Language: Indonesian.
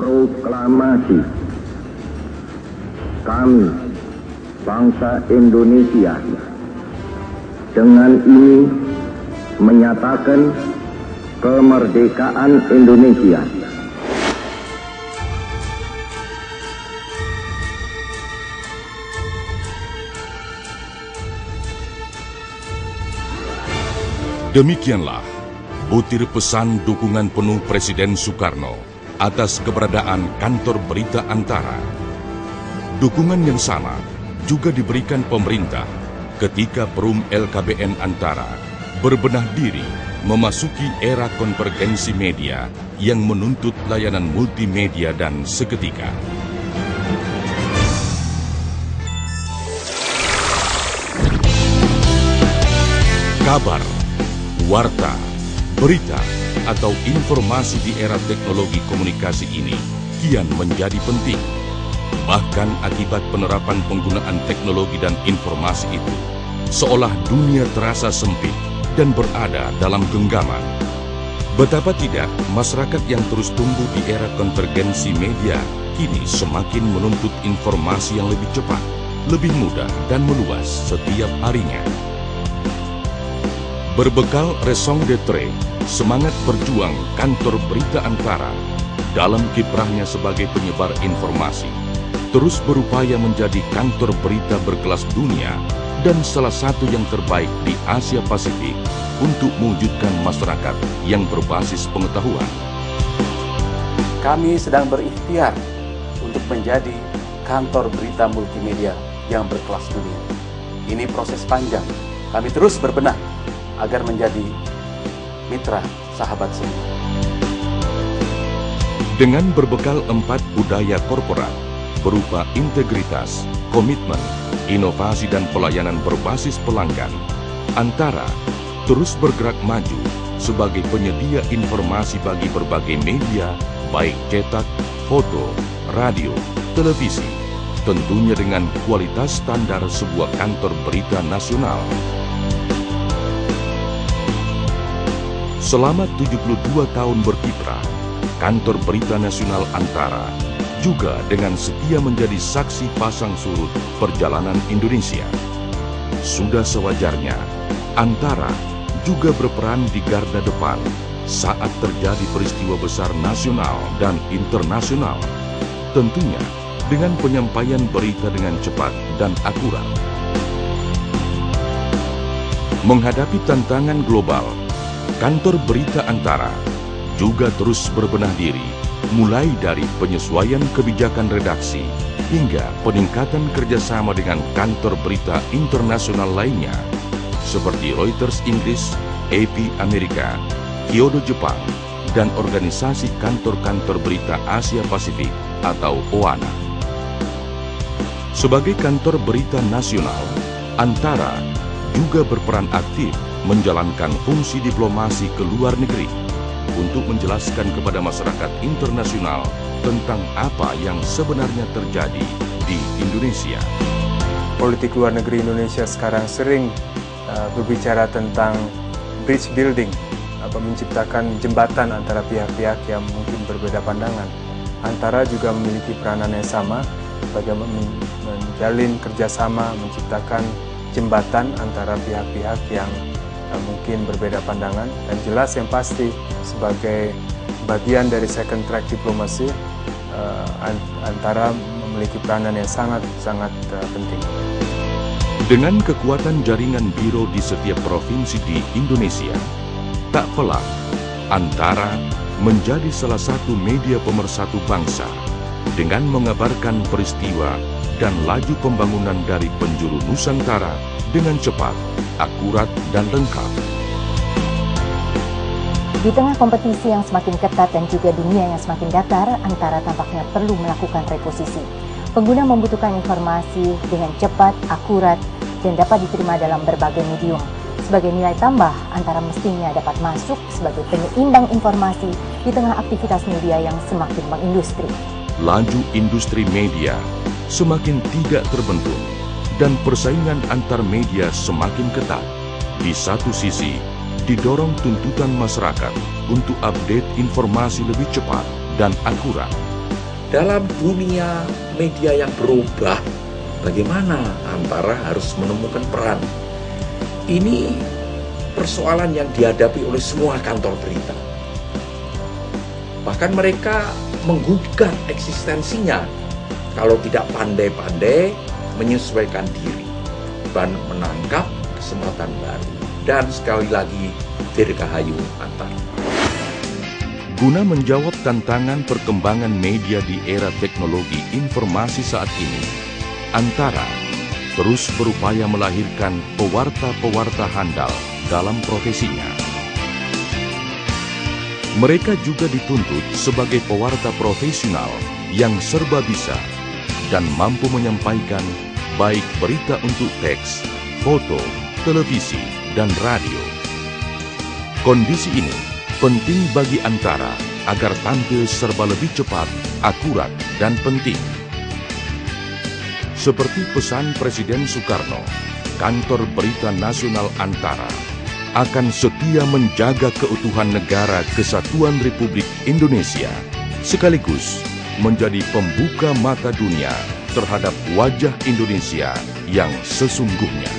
Proklamasi. Kami, bangsa Indonesia, dengan ini menyatakan kemerdekaan Indonesia. Demikianlah butir pesan dukungan penuh Presiden Soekarno atas keberadaan kantor berita Antara. Dukungan yang sama juga diberikan pemerintah ketika Perum LKBN Antara berbenah diri memasuki era konvergensi media yang menuntut layanan multimedia dan seketika. Kabar, warta, berita, atau informasi di era teknologi komunikasi ini kian menjadi penting. Bahkan akibat penerapan penggunaan teknologi dan informasi itu, seolah dunia terasa sempit dan berada dalam genggaman. Betapa tidak, masyarakat yang terus tumbuh di era konvergensi media kini semakin menuntut informasi yang lebih cepat, lebih mudah, dan meluas setiap harinya. Berbekal raison d'être, semangat berjuang kantor berita Antara dalam kiprahnya sebagai penyebar informasi, terus berupaya menjadi kantor berita berkelas dunia dan salah satu yang terbaik di Asia Pasifik untuk mewujudkan masyarakat yang berbasis pengetahuan. Kami sedang berikhtiar untuk menjadi kantor berita multimedia yang berkelas dunia. Ini proses panjang. Kami terus berbenah agar menjadi mitra sahabat semua. Dengan berbekal 4 budaya korporat berupa integritas, komitmen, inovasi, dan pelayanan berbasis pelanggan, Antara terus bergerak maju sebagai penyedia informasi bagi berbagai media, baik cetak, foto, radio, televisi, tentunya dengan kualitas standar sebuah kantor berita nasional. Selama 72 tahun berkiprah, kantor berita nasional Antara juga dengan setia menjadi saksi pasang surut perjalanan Indonesia. Sudah sewajarnya, Antara juga berperan di garda depan saat terjadi peristiwa besar nasional dan internasional, tentunya dengan penyampaian berita dengan cepat dan akurat. Menghadapi tantangan global, kantor berita Antara juga terus berbenah diri, mulai dari penyesuaian kebijakan redaksi hingga peningkatan kerjasama dengan kantor berita internasional lainnya, seperti Reuters Inggris, AP Amerika, Kyodo Jepang, dan organisasi kantor-kantor berita Asia Pasifik atau OANA. Sebagai kantor berita nasional, Antara juga berperan aktif menjalankan fungsi diplomasi ke luar negeri untuk menjelaskan kepada masyarakat internasional tentang apa yang sebenarnya terjadi di Indonesia. Politik luar negeri Indonesia sekarang sering berbicara tentang bridge building, menciptakan jembatan antara pihak-pihak yang mungkin berbeda pandangan. Antara juga memiliki peranan yang sama, bagaimana menjalin kerjasama, menciptakan jembatan antara pihak-pihak yang mungkin berbeda pandangan, dan jelas yang pasti sebagai bagian dari second track diplomasi, Antara memiliki peranan yang sangat penting. Dengan kekuatan jaringan biro di setiap provinsi di Indonesia, tak pelak Antara menjadi salah satu media pemersatu bangsa dengan mengabarkan peristiwa dan laju pembangunan dari penjuru Nusantara dengan cepat, akurat, dan lengkap. Di tengah kompetisi yang semakin ketat dan juga dunia yang semakin datar, Antara tampaknya perlu melakukan reposisi. Pengguna membutuhkan informasi dengan cepat, akurat, dan dapat diterima dalam berbagai medium. Sebagai nilai tambah, Antara mestinya dapat masuk sebagai penyeimbang informasi di tengah aktivitas media yang semakin mengindustri. Laju industri media semakin tidak terbendung dan persaingan antar media semakin ketat. Di satu sisi, didorong tuntutan masyarakat untuk update informasi lebih cepat dan akurat. dalam dunia media yang berubah, bagaimana Antara harus menemukan peran? Ini persoalan yang dihadapi oleh semua kantor berita. Bahkan mereka menggugat eksistensinya kalau tidak pandai-pandai menyesuaikan diri dan menangkap kesempatan baru. Dan sekali lagi, Dirgahayu Antara. Guna menjawab tantangan perkembangan media di era teknologi informasi saat ini, Antara terus berupaya melahirkan pewarta-pewarta handal dalam profesinya. Mereka juga dituntut sebagai pewarta profesional yang serba bisa dan mampu menyampaikan baik berita untuk teks, foto, televisi, dan radio. Kondisi ini penting bagi Antara agar tampil serba lebih cepat, akurat, dan penting. Seperti pesan Presiden Soekarno, Kantor Berita Nasional Antara akan setia menjaga keutuhan Negara Kesatuan Republik Indonesia, sekaligus menjadi pembuka mata dunia terhadap wajah Indonesia yang sesungguhnya.